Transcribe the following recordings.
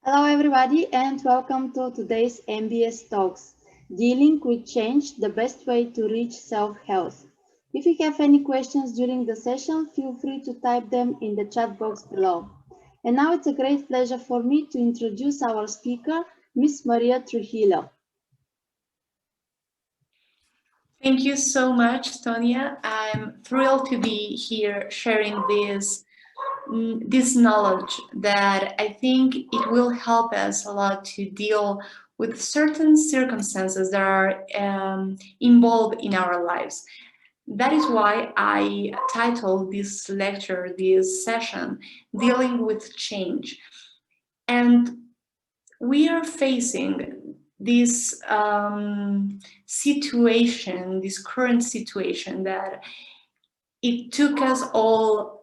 Hello everybody and welcome to today's MBS Talks, Dealing with Change, the best way to reach self-health. If you have any questions during the session, feel free to type them in the chat box below. And now it's a great pleasure for me to introduce our speaker, Miss Maria Trujillo. Thank you so much, Tonia. I'm thrilled to be here sharing this knowledge that I think it will help us a lot to deal with certain circumstances that are involved in our lives. That is why I titled this lecture, this session, Dealing with Change. And we are facing this situation, this current situation that it took us all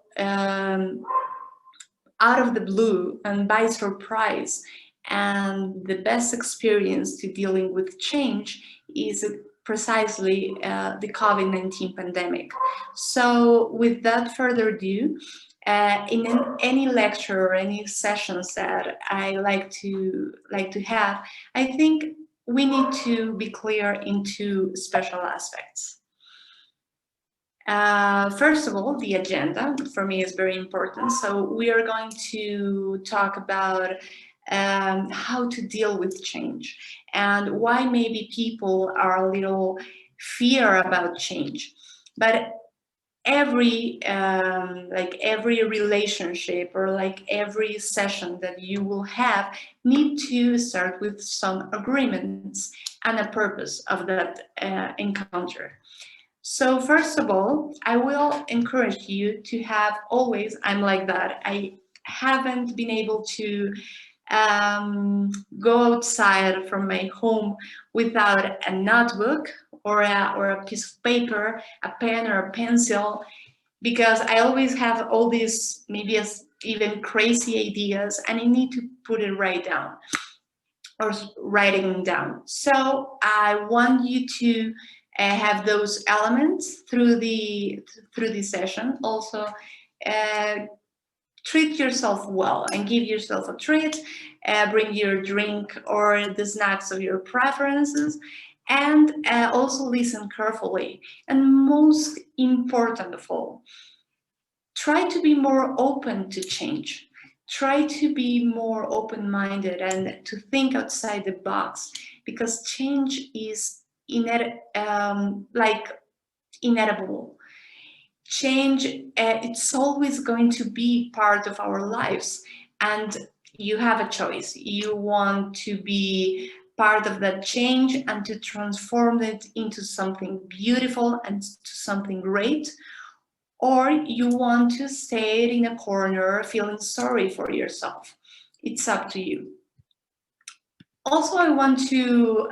out of the blue and by surprise. And the best experience to dealing with change is precisely the COVID-19 pandemic. So without further ado, in any lecture or any sessions that I like to have, I think we need to be clear in two special aspects. First of all, the agenda for me is very important. So we are going to talk about how to deal with change and why maybe people are a little fear about change. But every relationship or like every session that you will have need to start with some agreements and a purpose of that encounter. So first of all, I will encourage you to have always, I'm like that, I haven't been able to go outside from my home without a notebook or a piece of paper, a pen or a pencil, because I always have all these maybe even crazy ideas and I need to put it right down or writing down. So I want you to have those elements through the session. Also, treat yourself well and give yourself a treat. Bring your drink or the snacks of your preferences, and also listen carefully. And most important of all, try to be more open to change. Try to be more open-minded and to think outside the box, because change is inevitable. Change, it's always going to be part of our lives, and you have a choice. You want to be part of that change and to transform it into something beautiful and to something great, or you want to stay in a corner feeling sorry for yourself. It's up to you. Also, I want to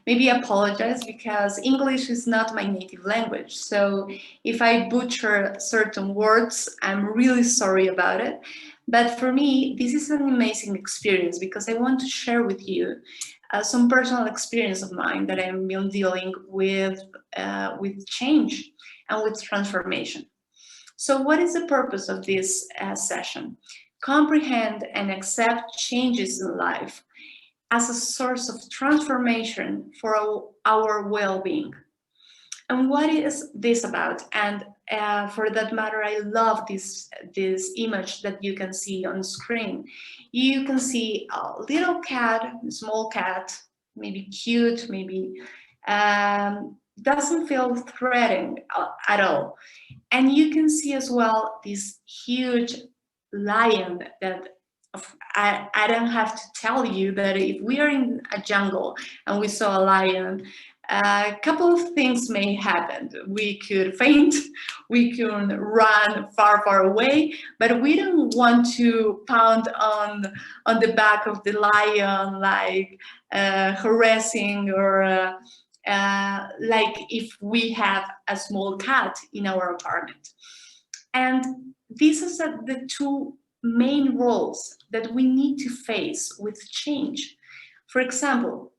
maybe apologize because English is not my native language. So if I butcher certain words, I'm really sorry about it. But for me, this is an amazing experience because I want to share with you some personal experience of mine that I've been dealing with change and with transformation. So what is the purpose of this session? Comprehend and accept changes in life as a source of transformation for our well-being. And what is this about? And for that matter, I love this image that you can see on screen. You can see a little cat, a small cat, maybe cute, maybe doesn't feel threatening at all. And you can see as well this huge lion that I don't have to tell you that if we are in a jungle and we saw a lion, a couple of things may happen. We could faint, we could run far, far away, but we don't want to pound on the back of the lion, like harassing or like if we have a small cat in our apartment. And these are the two main roles that we need to face with change. For example,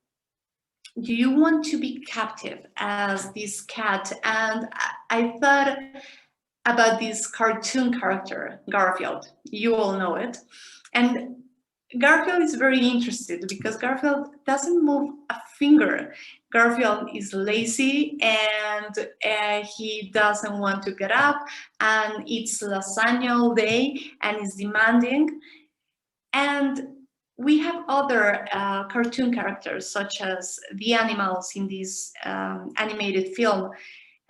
do you want to be captive as this cat? And I thought about this cartoon character, Garfield. You all know it. And Garfield is very interested because Garfield doesn't move a finger. Garfield is lazy and he doesn't want to get up and eats lasagna all day and is demanding. And we have other cartoon characters, such as the animals in this animated film,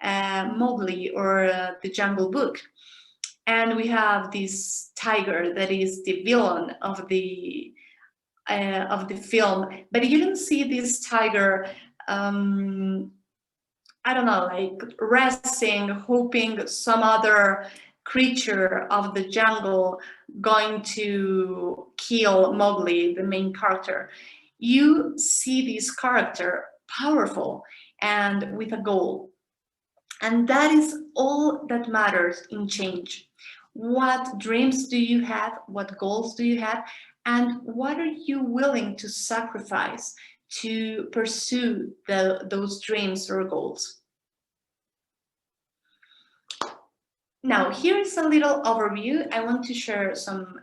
Mowgli or The Jungle Book. And we have this tiger that is the villain of the film, but you don't see this tiger. I don't know, like resting, hoping some other creature of the jungle going to kill Mowgli, the main character. You see this character powerful and with a goal. And that is all that matters in change. What dreams do you have? What goals do you have? And what are you willing to sacrifice to pursue those dreams or goals? Now, here is a little overview. I want to share some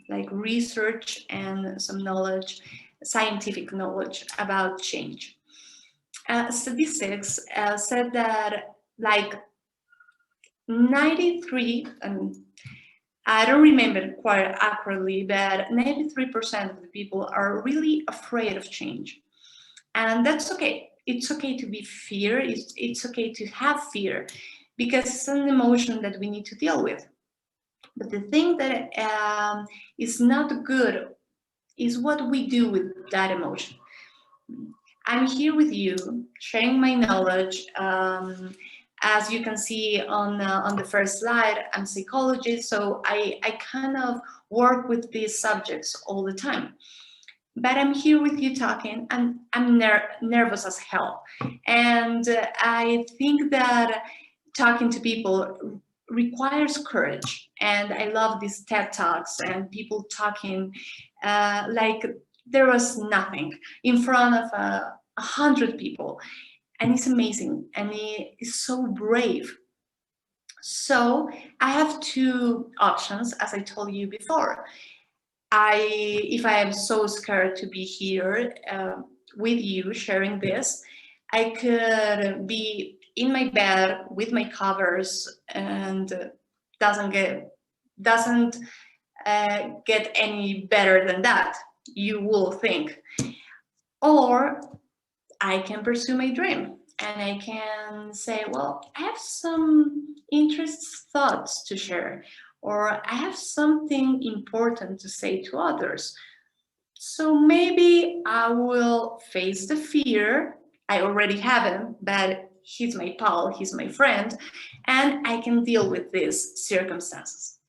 like research and some knowledge, scientific knowledge about change. Statistics said that like 93, I don't remember quite accurately, but 93% of the people are really afraid of change. And that's okay. It's okay to be fear. It's okay to have fear because it's an emotion that we need to deal with. But the thing that is not good is what we do with that emotion. I'm here with you, sharing my knowledge. As you can see on the first slide, I'm a psychologist, so I kind of work with these subjects all the time. But I'm here with you talking, and I'm nervous as hell. And I think that talking to people requires courage. And I love these TED Talks and people talking like there was nothing in front of 100 people. And it's amazing. And he is so brave. So I have two options, as I told you before. If I am so scared to be here with you sharing this, I could be in my bed with my covers and doesn't get any better than that, you will think. Or I can pursue my dream and I can say, well, I have some interests, thoughts to share, or I have something important to say to others. So maybe I will face the fear. I already have him, but he's my pal, he's my friend, and I can deal with these circumstances.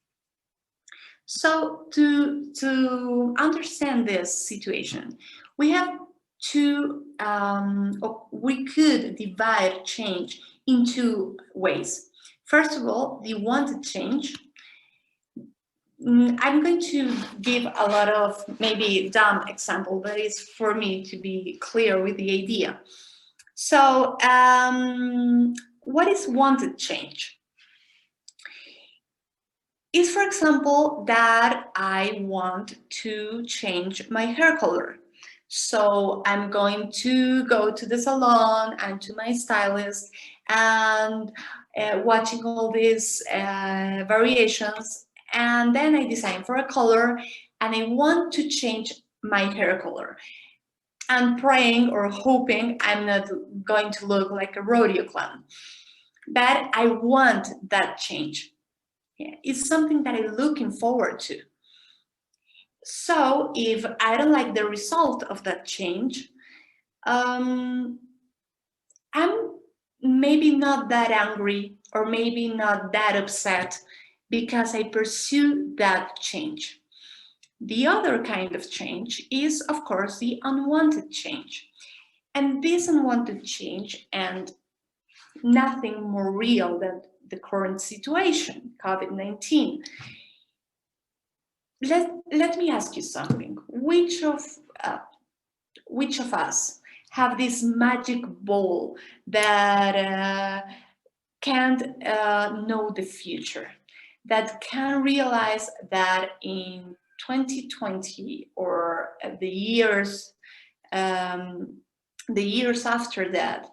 So to understand this situation, we have we could divide change in two ways. First of all, the wanted change. I'm going to give a lot of maybe dumb example, but it's for me to be clear with the idea. So what is wanted change? Is, for example, that I want to change my hair color. So I'm going to go to the salon and to my stylist and watching all these variations, and then I design for a color and I want to change my hair color. I'm praying or hoping I'm not going to look like a rodeo clown, but I want that change. Yeah, it's something that I'm looking forward to. So if I don't like the result of that change, I'm maybe not that angry or maybe not that upset because I pursue that change. The other kind of change is, of course, the unwanted change. And this unwanted change, and nothing more real than the current situation, COVID-19. Let me ask you something. Which of us have this magic ball that can't know the future, that can realize that in 2020 or the years after that,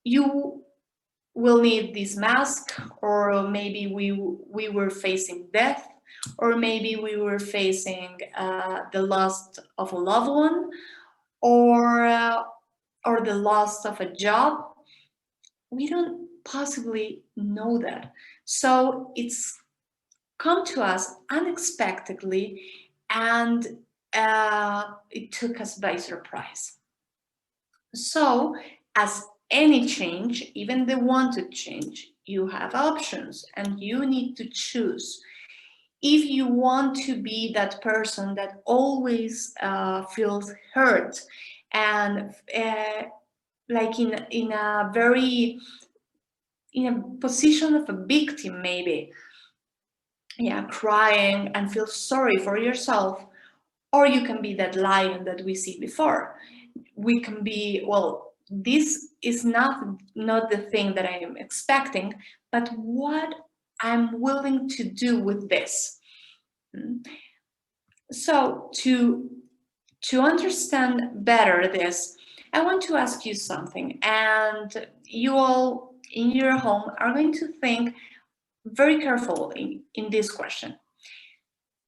you will need this mask, or maybe we were facing death, or maybe we were facing the loss of a loved one, or the loss of a job. We don't possibly know that. So it's come to us unexpectedly, and it took us by surprise. So, as any change, even the wanted change, you have options and you need to choose. If you want to be that person that always feels hurt and like in a position of a victim, maybe, yeah, crying and feel sorry for yourself, or you can be that lion that we see before. We can be, well, this is not the thing that I am expecting, but what I'm willing to do with this. So to understand better this, I want to ask you something, and you all in your home are going to think very carefully in this question.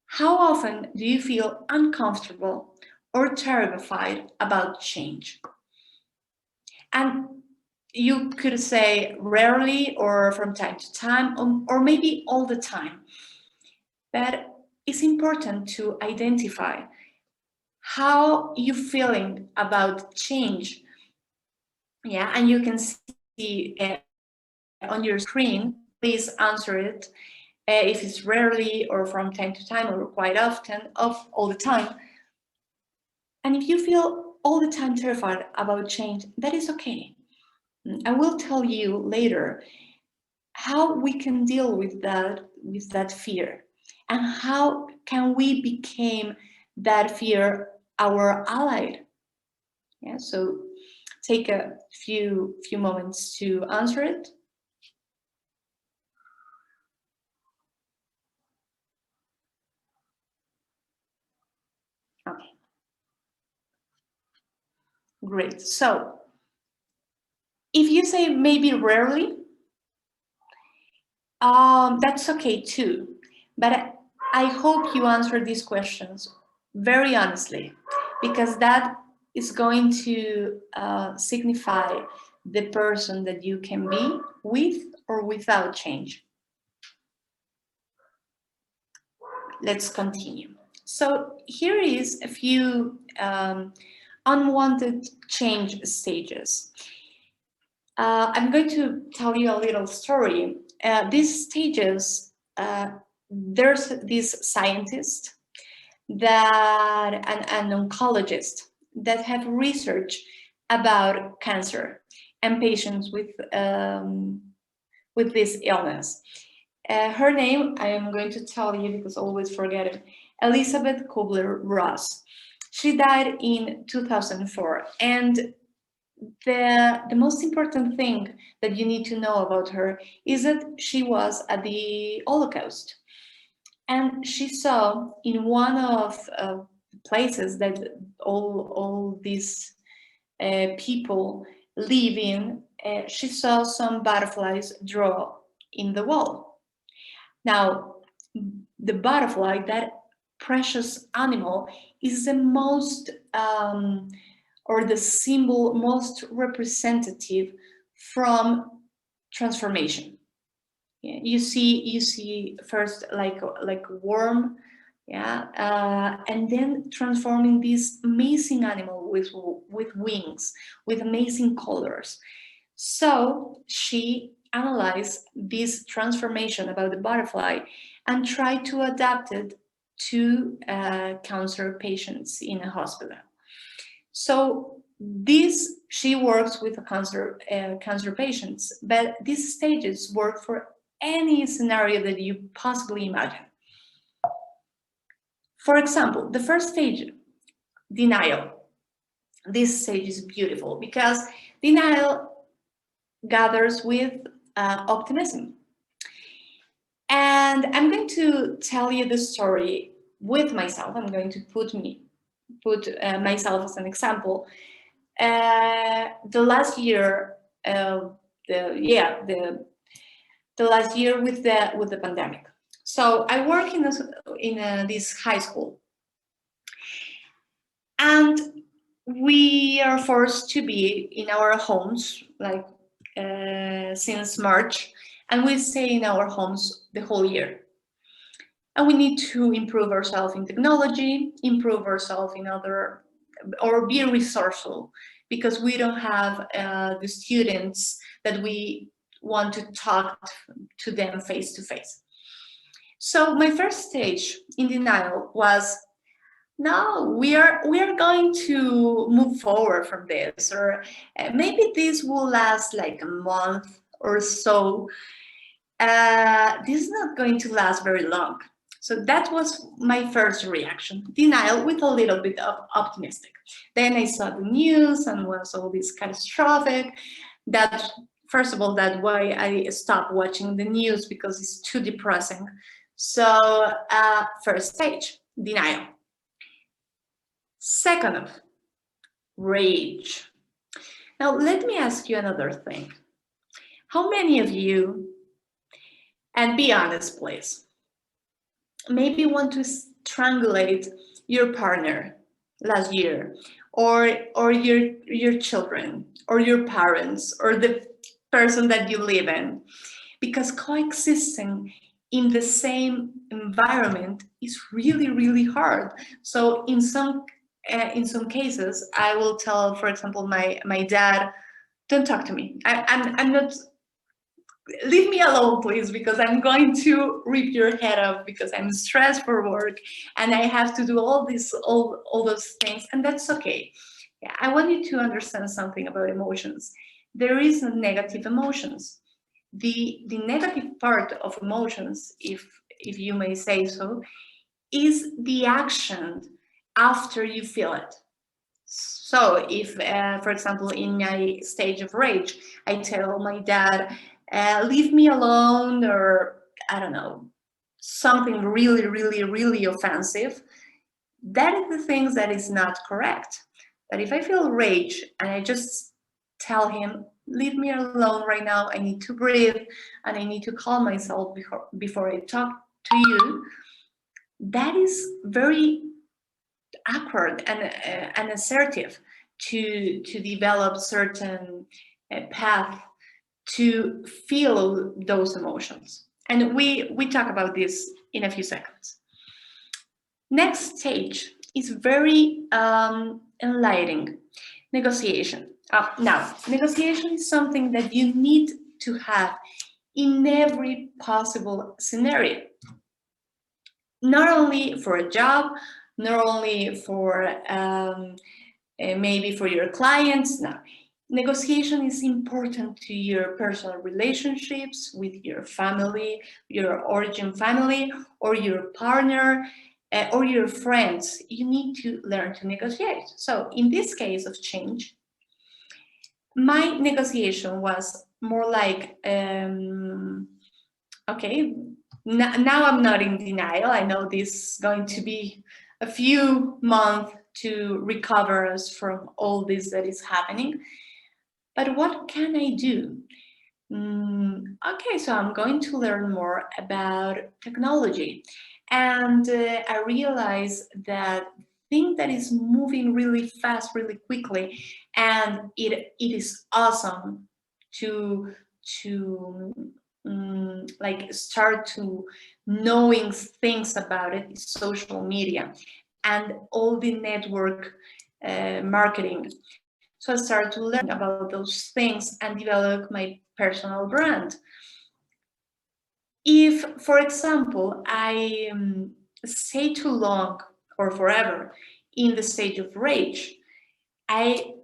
How often do you feel uncomfortable or terrified about change? And you could say rarely, or from time to time, or maybe all the time. But it's important to identify how you're feeling about change. Yeah, and you can see on your screen. Please answer it if it's rarely, or from time to time, or quite often, all the time. And if you feel all the time terrified about change, that is okay. I will tell you later how we can deal with that fear, and how can we become that fear our ally. Yeah, so take a few moments to answer it. Okay. Great. So if you say maybe rarely, that's okay too. But I hope you answer these questions very honestly, because that is going to signify the person that you can be with or without change. Let's continue. So here is a few unwanted change stages. I'm going to tell you a little story. These stages, there's this scientist that an oncologist that have research about cancer and patients with this illness. Her name, I am going to tell you because I always forget it, Elizabeth Kubler-Ross. She died in 2004, and the most important thing that you need to know about her is that she was at the Holocaust, and she saw in one of places that all these people live in, she saw some butterflies draw in the wall. Now, the butterfly, that precious animal, is the most or the symbol most representative from transformation. Yeah, you see first like worm, yeah, and then transforming this amazing animal with wings, with amazing colors. So she analyzed this transformation about the butterfly and tried to adapt it to cancer patients in a hospital. So She works with cancer patients, but these stages work for any scenario that you possibly imagine. For example, the first stage, denial. This stage is beautiful because denial gathers with optimism. And I'm going to tell you the story with myself. I'm going to put myself as an example. The last year, the last year with the pandemic. So I work in this high school, and we are forced to be in our homes like since March, and we stay in our homes the whole year. And we need to improve ourselves in technology, improve ourselves in other, or be resourceful, because we don't have the students that we want to talk to them face to face. So my first stage in denial was, no, we are going to move forward from this, or maybe this will last like a month or so. This is not going to last very long. So that was my first reaction, denial with a little bit of optimistic. Then I saw the news and was all this catastrophic. That, first of all, that's why I stopped watching the news, because it's too depressing. So first stage, denial. Second, rage. Now, let me ask you another thing. How many of you, and be honest, please, maybe want to strangulate your partner last year, or your children, or your parents, or the person that you live in, because coexisting in the same environment is really, really hard. So in some cases, I will tell, for example, my dad, don't talk to me. I'm not, leave me alone, please, because I'm going to rip your head off, because I'm stressed for work and I have to do all those things, and that's okay. Yeah, I want you to understand something about emotions. There is no negative emotions. The negative part of emotions, if you may say so, is the action after you feel it. So if, for example, in my stage of rage, I tell my dad, leave me alone, or I don't know, something really, really, really offensive, that is the things that is not correct. But if I feel rage and I just tell him, leave me alone right now, I need to breathe and I need to calm myself before I talk to you, that is very awkward and assertive to develop certain path to feel those emotions. And we talk about this in a few seconds. Next stage is very enlightening, negotiation. Now, negotiation is something that you need to have in every possible scenario. Not only for a job, not only for maybe for your clients. No, negotiation is important to your personal relationships with your family, your origin family, or your partner, or your friends. You need to learn to negotiate. So in this case of change, my negotiation was more like, okay, now I'm not in denial. I know this is going to be a few months to recover us from all this that is happening. But what can I do? Okay, so I'm going to learn more about technology. And I realized that thing that is moving really fast, really quickly, and it is awesome to like start to knowing things about it is social media and all the network marketing. So I started to learn about those things and develop my personal brand. If, for example, I stay too long or forever in the stage of rage, I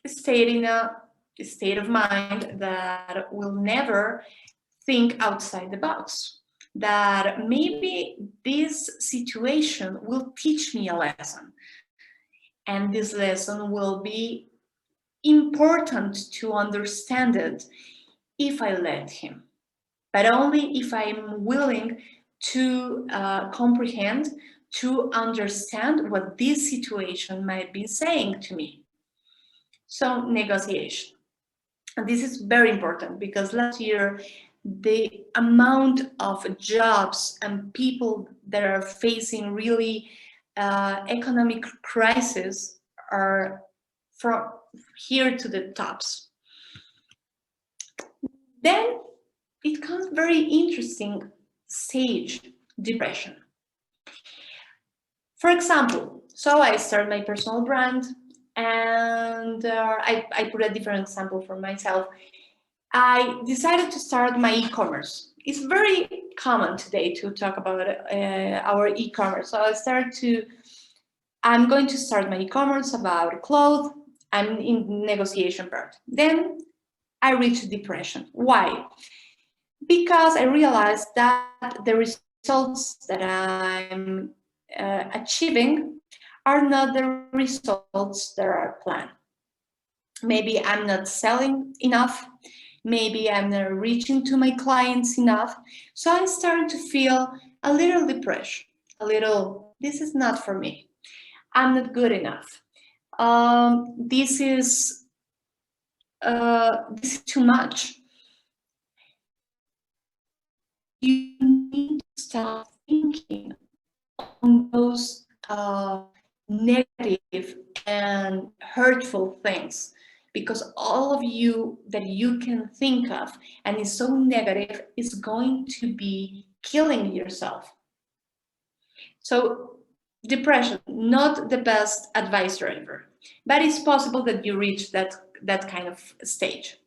stayed in a state of mind that will never think outside the box. That maybe this situation will teach me a lesson, and this lesson will be important to understand it if I let him, but only if I'm willing to comprehend, to understand what this situation might be saying to me. So, negotiation. And this is very important because last year, the amount of jobs and people that are facing really economic crisis are from here to the tops. Then it comes very interesting stage, depression. For example, so I started my personal brand, and I put a different example for myself. I decided to start my e-commerce. It's very common today to talk about our e-commerce. So I'm going to start my e-commerce about clothes. I'm in negotiation part. Then I reached depression. Why? Because I realized that the results that I'm achieving are not the results that are planned. Maybe I'm not selling enough. Maybe I'm not reaching to my clients enough. So I started to feel a little depression, a little, this is not for me. I'm not good enough. This is too much. You need to stop thinking on those negative and hurtful things, because all of you that you can think of and is so negative is going to be killing yourself. So depression, not the best advisor ever, but it's possible that you reach that kind of stage.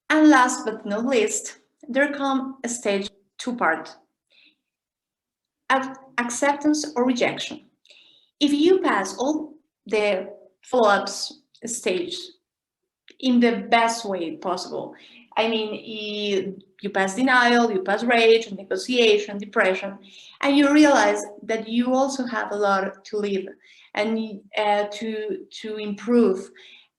And last but not least, there comes a stage two-part: acceptance or rejection. If you pass all the follow-ups stage in the best way possible, I mean, you pass denial, you pass rage, negotiation, depression, and you realize that you also have a lot to live and to improve,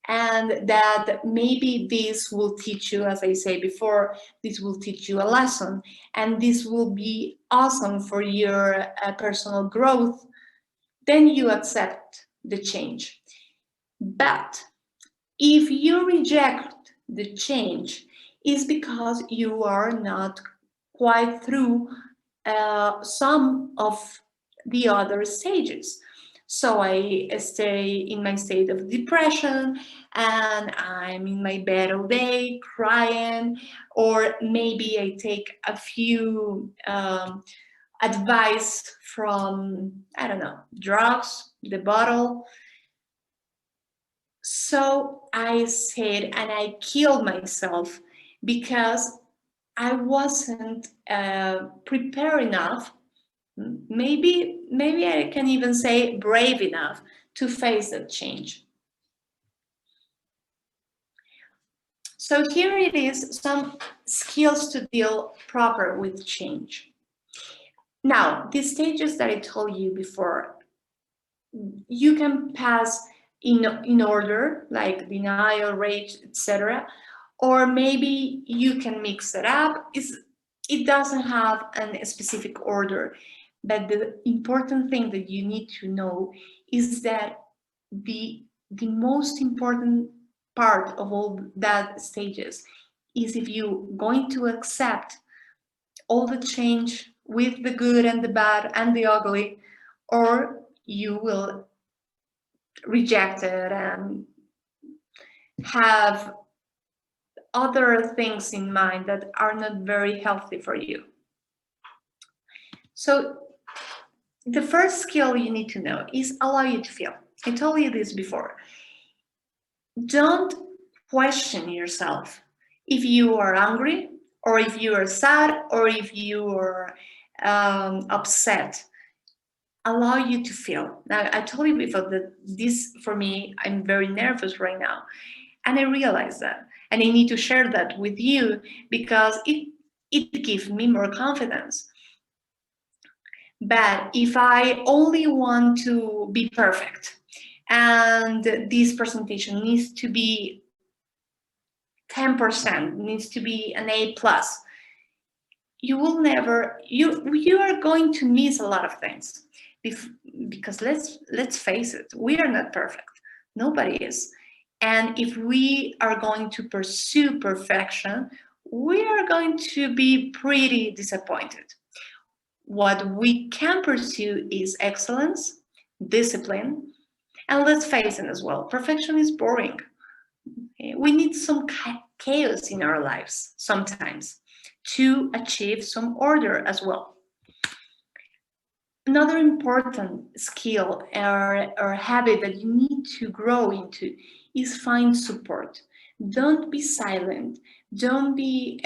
and that maybe this will teach you, as I say before, this will teach you a lesson, and this will be awesome for your personal growth. Then you accept the change. But if you reject the change, it's because you are not quite through some of the other stages. So I stay in my state of depression and I'm in my bed all day crying, or maybe I take a few advice from, I don't know, drugs, the bottle. So I said, and I killed myself because I wasn't prepared enough. Maybe I can even say brave enough to face that change. So here it is, some skills to deal proper with change. Now, these stages that I told you before, you can pass in order, like denial, rage, etc. Or maybe you can mix it up. It doesn't have a specific order, but the important thing that you need to know is that the most important part of all that stages is if you're going to accept all the change with the good and the bad and the ugly, or you will reject it and have other things in mind that are not very healthy for you. So the first skill you need to know is allow you to feel. I told you this before. Don't question yourself if you are angry, or if you are sad, or if you are upset. allow you to feel. Now, I told you before that this, for me, I'm very nervous right now. And I realize that. And I need to share that with you because it gives me more confidence. But if I only want to be perfect and this presentation needs to be 10%, needs to be an A plus, you will never, you are going to miss a lot of things. Because let's face it, we are not perfect. Nobody is. And if we are going to pursue perfection, we are going to be pretty disappointed. What we can pursue is excellence, discipline, and let's face it as well, perfection is boring. We need some chaos in our lives sometimes to achieve some order as well. Another important skill or habit that you need to grow into is find support. Don't be silent. Don't be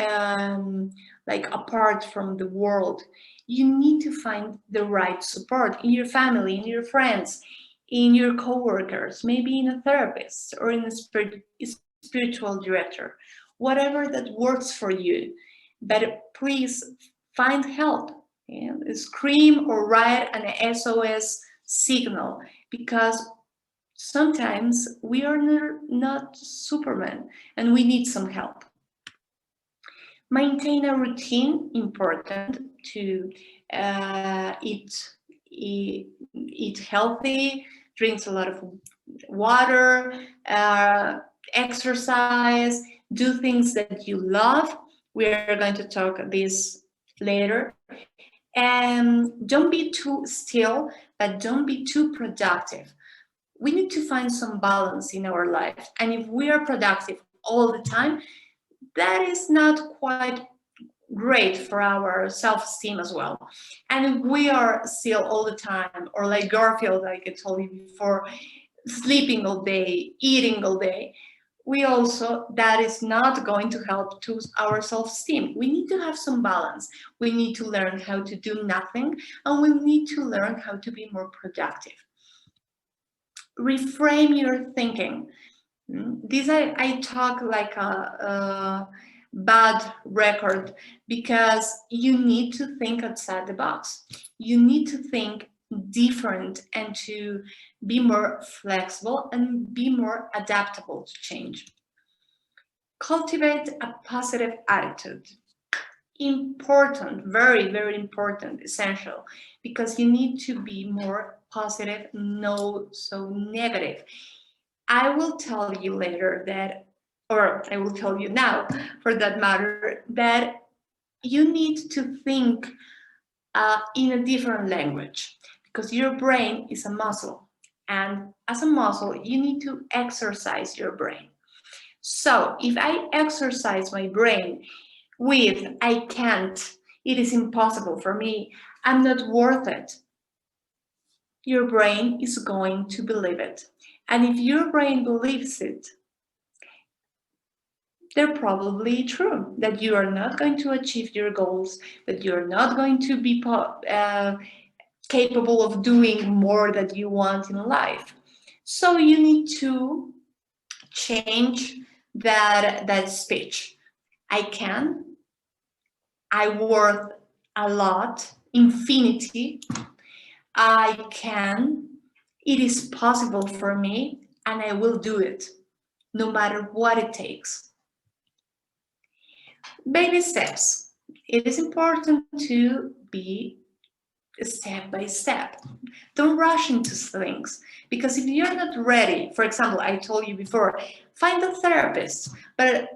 like apart from the world. You need to find the right support in your family, in your friends, in your coworkers, maybe in a therapist or in a spiritual director, whatever that works for you. But please find help. Yeah, scream or write an SOS signal, because sometimes we are not Superman and we need some help. Maintain a routine, important to eat healthy, drinks a lot of water, exercise, do things that you love. We are going to talk this later. And don't be too still, but don't be too productive. We need to find some balance in our life. And if we are productive all the time, that is not quite great for our self-esteem as well. And if we are still all the time, or like Garfield, like I told you before, sleeping all day, eating all day, that is not going to help to our self-esteem. We need to have some balance. We need to learn how to do nothing, and we need to learn how to be more productive. Reframe your thinking. This I talk like a bad record, because you need to think outside the box. You need to think different and to be more flexible and be more adaptable to change. Cultivate a positive attitude. Important, very, very important, essential, because you need to be more positive, no so negative. I will tell you later that, or I will tell you now for that matter, that you need to think in a different language, because your brain is a muscle. And as a muscle, you need to exercise your brain. So if I exercise my brain with I can't, it is impossible for me, I'm not worth it, your brain is going to believe it. And if your brain believes it, they're probably true, that you are not going to achieve your goals, that you're not going to be capable of doing more that you want in life. So you need to change that speech. I can, I worth a lot, infinity, I can, it is possible for me, and I will do it, no matter what it takes. Baby steps. It is important to be step by step. Don't rush into things, because if you're not ready, for example, I told you before, find a therapist, but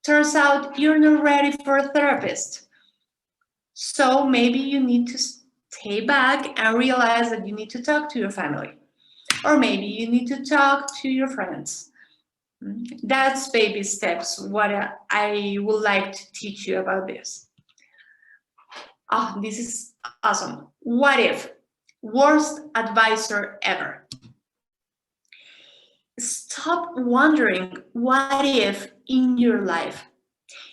turns out you're not ready for a therapist. So maybe you need to stay back and realize that you need to talk to your family, or maybe you need to talk to your friends. That's baby steps, what I would like to teach you about this. Oh, this is awesome. What if? Worst advisor ever. Stop wondering what if in your life.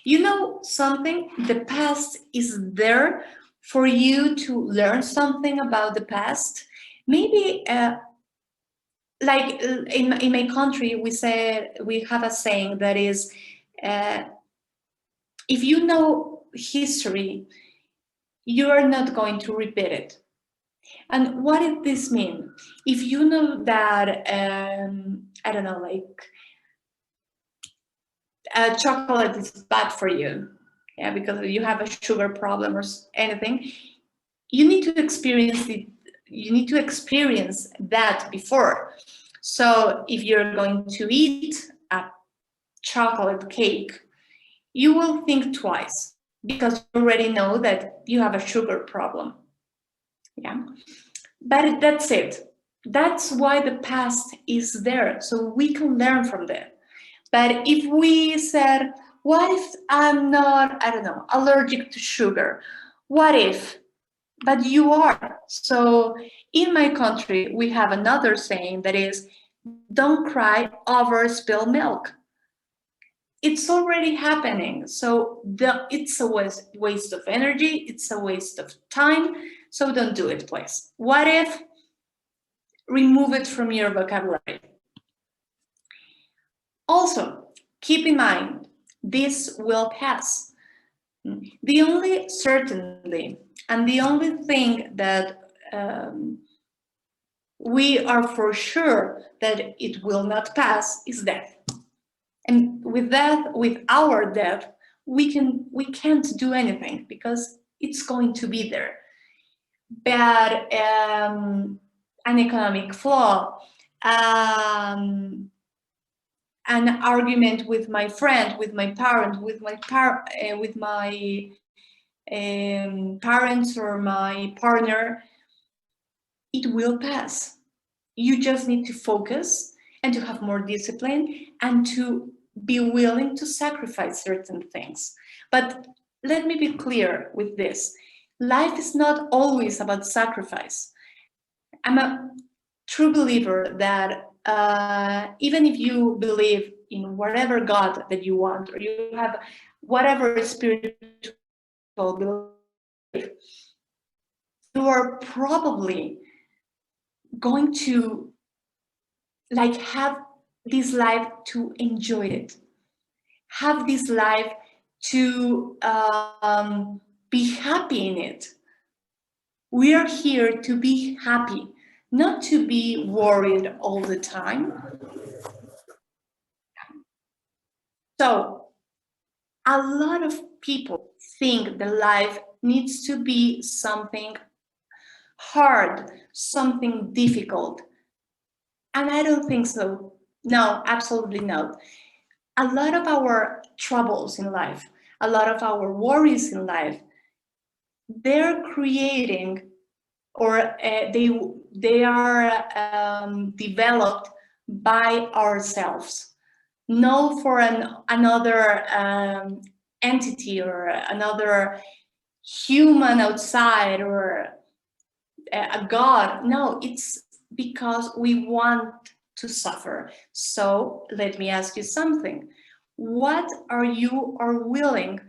You know something? The past is there for you to learn something about the past. Maybe like in my country, we have a saying that is, if you know history, you are not going to repeat it. And what does this mean? If you know that, I don't know, like chocolate is bad for you, yeah, because you have a sugar problem or anything, you need to experience it. You need to experience that before. So if you're going to eat a chocolate cake, you will think twice because you already know that you have a sugar problem. Yeah, but that's it. That's why the past is there, so we can learn from that. But if we said, what if I'm not, I don't know, allergic to sugar? What if? But you are. So in my country, we have another saying that is, don't cry over spilled milk. It's already happening. So it's a waste of energy. It's a waste of time. So don't do it, please. What if? Remove it from your vocabulary. Also, keep in mind, this will pass. The only certainly and the only thing that we are for sure that it will not pass is death. And with that, with our death, we can't do anything because it's going to be there. But an economic flaw, an argument with my friend, with my parent, with my parents or my partner, it will pass. You just need to focus and to have more discipline and to be willing to sacrifice certain things. But let me be clear with this. Life is not always about sacrifice. I'm a true believer that even if you believe in whatever God that you want, or you have whatever spiritual belief, you are probably going to like have this life to enjoy it, have this life to be happy in it. We are here to be happy, not to be worried all the time. So a lot of people think the life needs to be something hard, something difficult. And I don't think so. No, absolutely not. A lot of our troubles in life, a lot of our worries in life, they're creating or they are developed by ourselves, not for another entity or another human outside or a god. No, it's because we want to suffer. So let me ask you something. What are you willing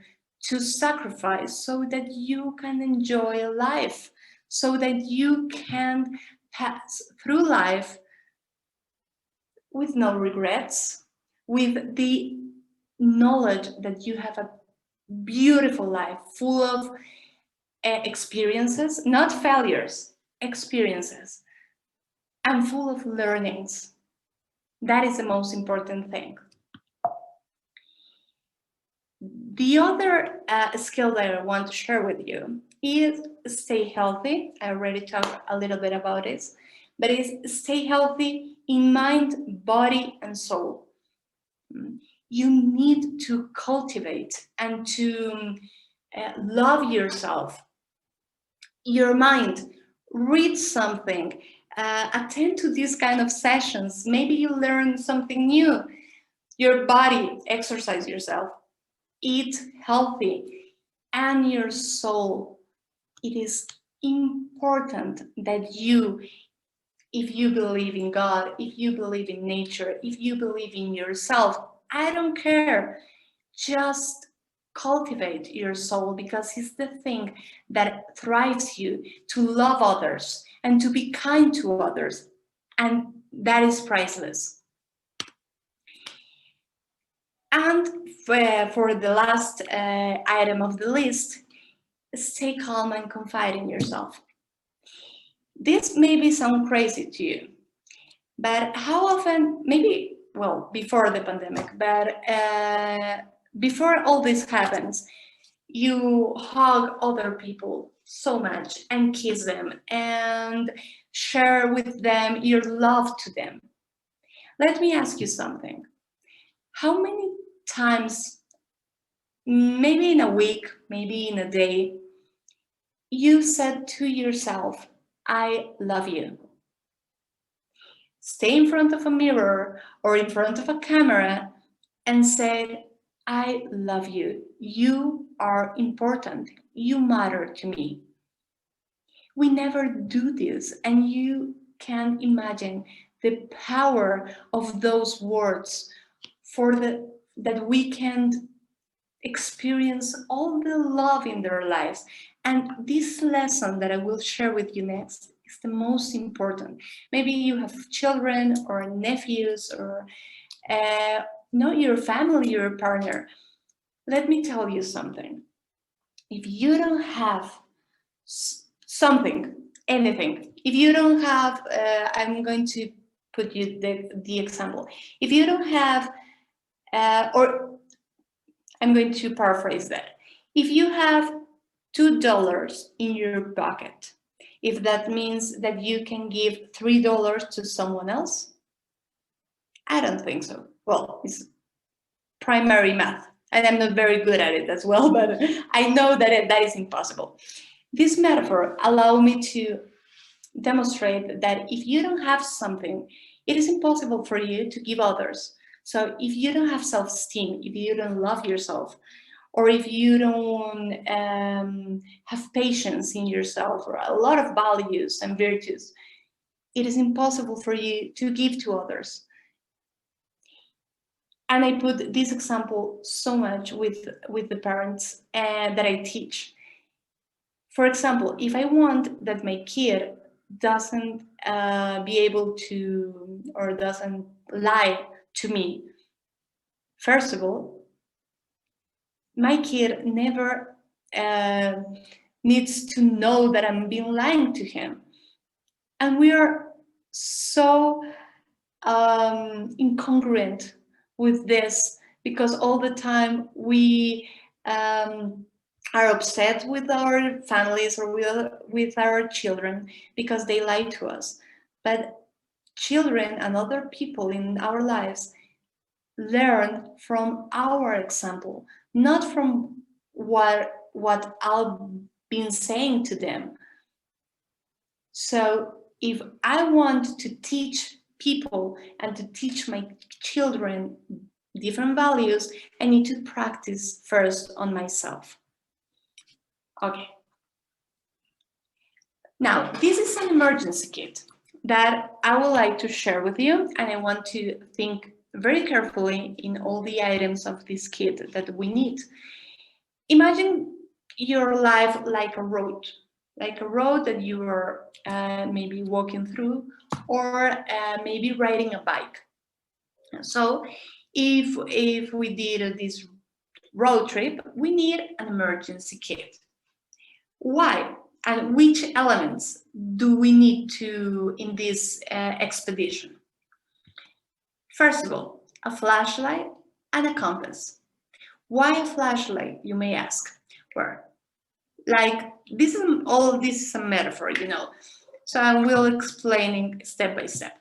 to sacrifice so that you can enjoy life, so that you can pass through life with no regrets, with the knowledge that you have a beautiful life full of experiences, not failures, experiences, and full of learnings. That is the most important thing. The other skill that I want to share with you is stay healthy. I already talked a little bit about this, but it's stay healthy in mind, body, and soul. You need to cultivate and to love yourself, your mind, read something, attend to these kind of sessions. Maybe you learn something new. Your body, exercise yourself, eat healthy, and your soul. It is important that you, if you believe in God, if you believe in nature, if you believe in yourself, I don't care, just cultivate your soul, because it's the thing that drives you to love others and to be kind to others. And that is priceless. And for the last item of the list, stay calm and confide in yourself. This may sound crazy to you, but how often, maybe, well, before the pandemic, but before all this happens, you hug other people so much and kiss them and share with them your love to them. Let me ask you something. How many times, maybe in a week, maybe in a day, you said to yourself, I love you? Stay in front of a mirror or in front of a camera and say, I love you. You are important. You matter to me. We never do this, and you can imagine the power of those words that we can experience all the love in their lives. And this lesson that I will share with you next is the most important. Maybe you have children or nephews or not your family, your partner. Let me tell you something. If you don't have something, anything, if you don't have, I'm going to put you the example. If you don't have, or I'm going to paraphrase that. If you have $2 in your pocket, if that means that you can give $3 to someone else, I don't think so. Well, it's primary math, and I'm not very good at it as well, but I know that that is impossible. This metaphor allows me to demonstrate that if you don't have something, it is impossible for you to give others. So if you don't have self-esteem, if you don't love yourself, or if you don't have patience in yourself, or a lot of values and virtues, it is impossible for you to give to others. And I put this example so much with the parents that I teach. For example, if I want that my kid doesn't be able to, or doesn't lie to me, first of all, my kid never needs to know that I'm being lying to him. And we are so incongruent with this, because all the time we are upset with our families or with our children because they lie to us. But children and other people in our lives learn from our example, not from what I've been saying to them. So if I want to teach people and to teach my children different values, I need to practice first on myself. Okay. Now, this is an emergency kit that I would like to share with you, and I want to think very carefully in all the items of this kit that we need. Imagine your life like a road that you are maybe walking through, or maybe riding a bike. So if we did this road trip, we need an emergency kit. Why? And which elements do we need to in this expedition? First of all, a flashlight and a compass. Why a flashlight, you may ask? Well, like all of this is a metaphor, you know. So I will explaining step by step.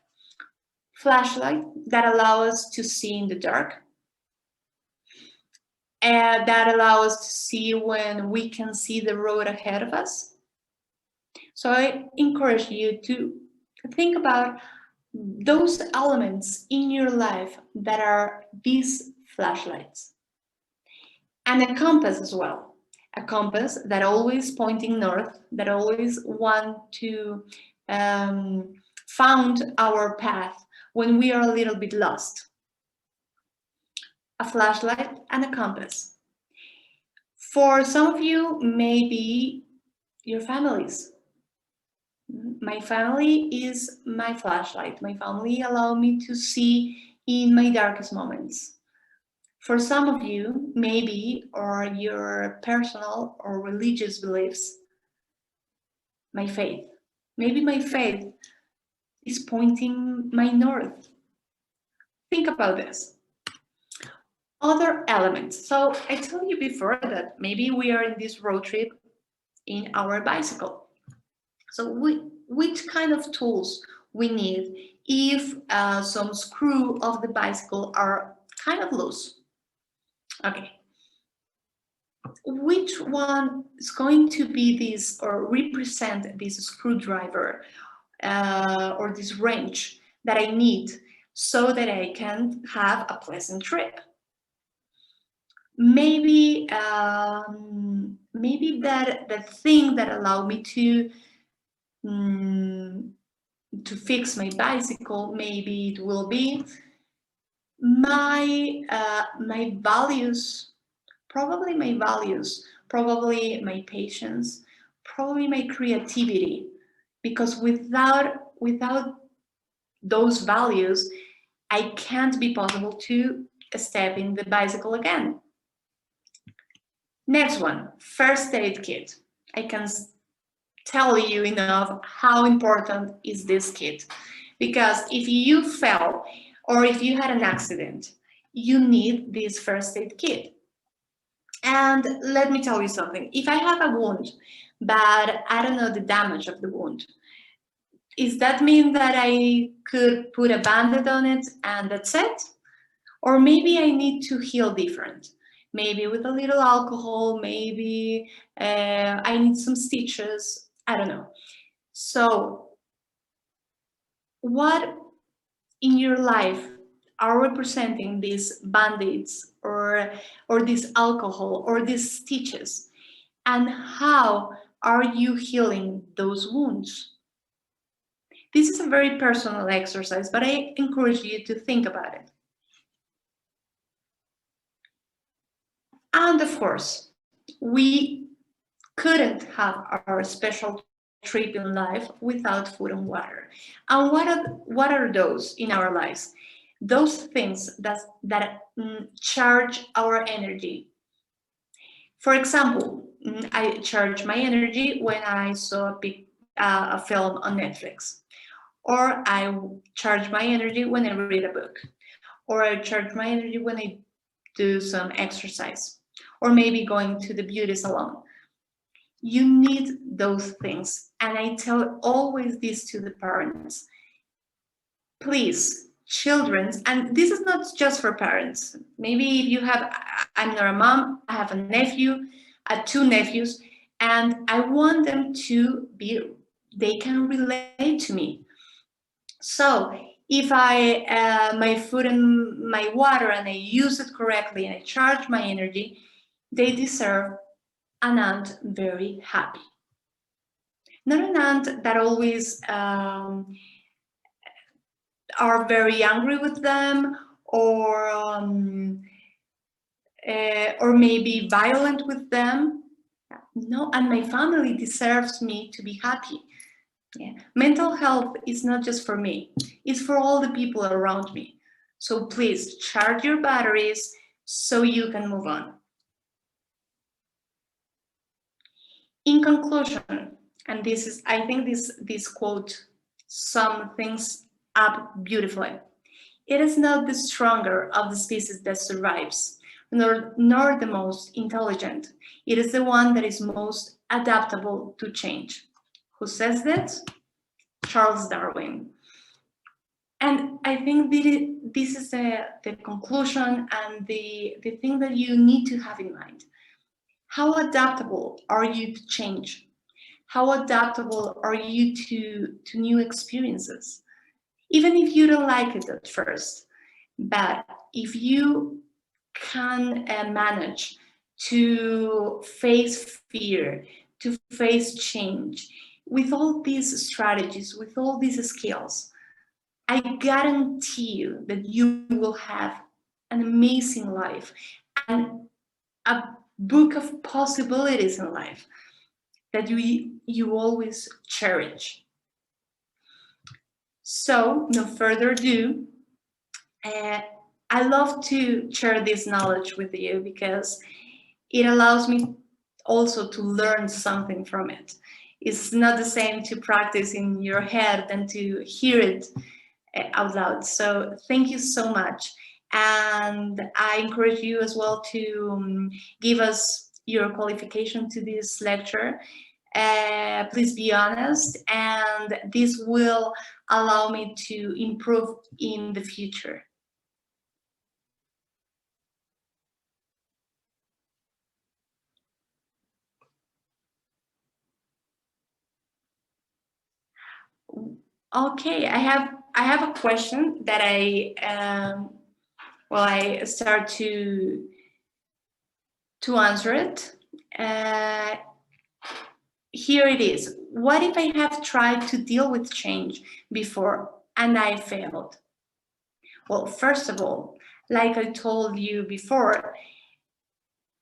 Flashlight that allow us to see in the dark, and that allow us to see when we can see the road ahead of us. So I encourage you to think about those elements in your life that are these flashlights. And a compass as well. A compass that always pointing north, that always want to found our path when we are a little bit lost. A flashlight and a compass. For some of you, maybe your families. My family is my flashlight. My family allow me to see in my darkest moments. For some of you, maybe, or your personal or religious beliefs, my faith. Maybe my faith is pointing my north. Think about this. Other elements. So I told you before that maybe we are in this road trip in our bicycle. So which kind of tools we need if some screw of the bicycle are kind of loose? Okay. Which one is going to be this or represent this screwdriver or this wrench that I need so that I can have a pleasant trip? Maybe maybe that thing that allowed me to fix my bicycle, maybe it will be my my values, probably my values, probably my patience, probably my creativity, because without those values, I can't be possible to step in the bicycle again. Next one, first aid kit. I can tell you enough how important is this kit, because if you fell or if you had an accident, you need this first aid kit. And let me tell you something, if I have a wound but I don't know the damage of the wound, does that mean that I could put a band-aid on it and that's it? Or maybe I need to heal different, maybe with a little alcohol, maybe I need some stitches, I don't know. So what in your life are representing these band-aids or this alcohol or these stitches, and how are you healing those wounds? This is a very personal exercise, but I encourage you to think about it. And of course, we couldn't have our special trip in life without food and water. And what are those in our lives? Those things that charge our energy. For example, I charge my energy when I saw a film on Netflix, or I charge my energy when I read a book, or I charge my energy when I do some exercise, or maybe going to the beauty salon. You need those things. And I tell always this to the parents. Please, children, and this is not just for parents. Maybe if you have, I'm not a mom, I have a nephew, two nephews, and I want them to be, they can relate to me. So if I, my food and my water and I use it correctly and I charge my energy, they deserve an aunt very happy. Not an aunt that always are very angry with them or maybe violent with them. No, and my family deserves me to be happy. Yeah. Mental health is not just for me, it's for all the people around me. So please charge your batteries so you can move on. In conclusion, and this is, I think this quote sums things up beautifully. It is not the stronger of the species that survives, nor the most intelligent. It is the one that is most adaptable to change. Who says that? Charles Darwin. And I think this is the conclusion and the thing that you need to have in mind. How adaptable are you to change? How adaptable are you to new experiences? Even if you don't like it at first, but if you can manage to face fear, to face change, with all these strategies, with all these skills, I guarantee you that you will have an amazing life and a book of possibilities in life that you always cherish. So, no further ado, I love to share this knowledge with you because it allows me also to learn something from it. It's not the same to practice in your head than to hear it out loud. So thank you so much. And I encourage you as well to give us your qualification to this lecture. Please be honest, and this will allow me to improve in the future. Okay, I have a question that I start to answer it. Here it is. What if I have tried to deal with change before and I failed? Well, first of all, like I told you before,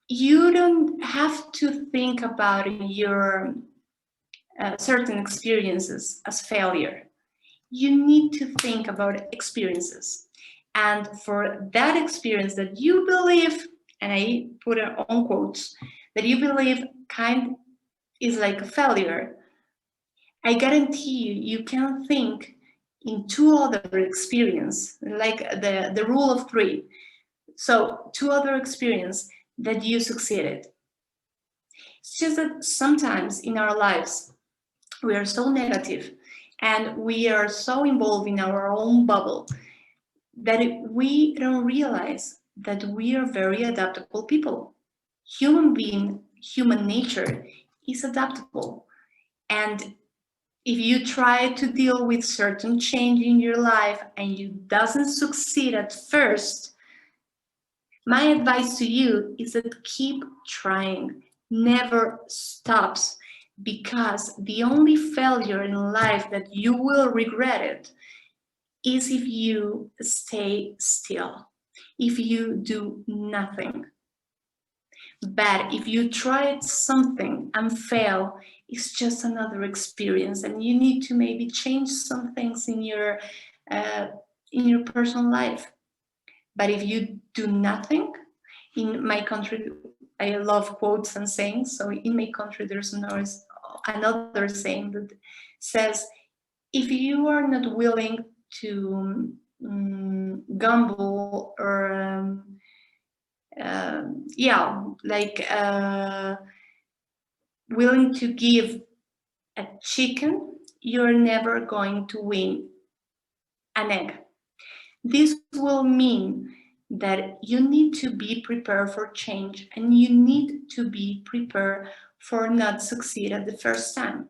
you don't have to think about your certain experiences as failure. You need to think about experiences. And for that experience that you believe, and I put it on quotes, that you believe kind is like a failure, I guarantee you can think in two other experience, like the rule of three. So two other experience that you succeeded. It's just that sometimes in our lives, we are so negative and we are so involved in our own bubble that we don't realize that we are very adaptable people. Human nature is adaptable. And if you try to deal with certain change in your life and you doesn't succeed at first, my advice to you is that keep trying, never stops, because the only failure in life that you will regret it is if you stay still, if you do nothing. But if you tried something and fail, it's just another experience, and you need to maybe change some things in your personal life. But if you do nothing, in my country, I love quotes and sayings. So in my country, there's another saying that says, if you are not willing to gamble or willing to give a chicken, you're never going to win an egg. This will mean that you need to be prepared for change and you need to be prepared for not succeed at the first time.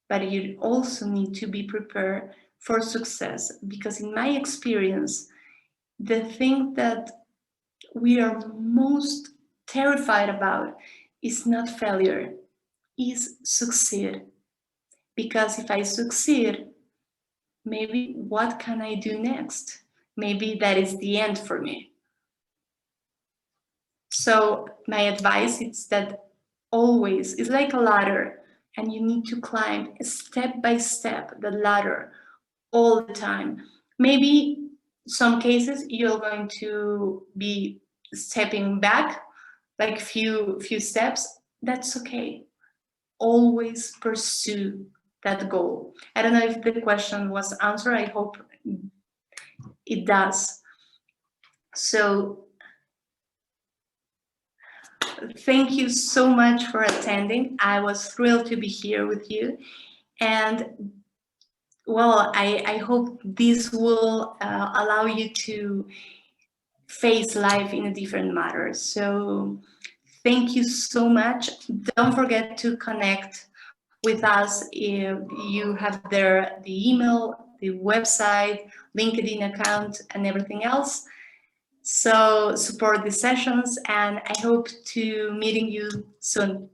But you also need to be prepared for success, because in my experience, the thing that we are most terrified about is not failure, is succeed. Because if I succeed, maybe what can I do next? Maybe that is the end for me. So my advice is that always, it's like a ladder, and you need to climb step by step the ladder all the time. Maybe some cases you're going to be stepping back like few steps. That's okay. Always pursue that goal. I don't know if the question was answered. I hope it does. So thank you so much for attending. I was thrilled to be here with you. And well, I hope this will allow you to face life in a different manner. So thank you so much. Don't forget to connect with us if you have the email, the website, LinkedIn account, and everything else. So support the sessions, and I hope to meeting you soon.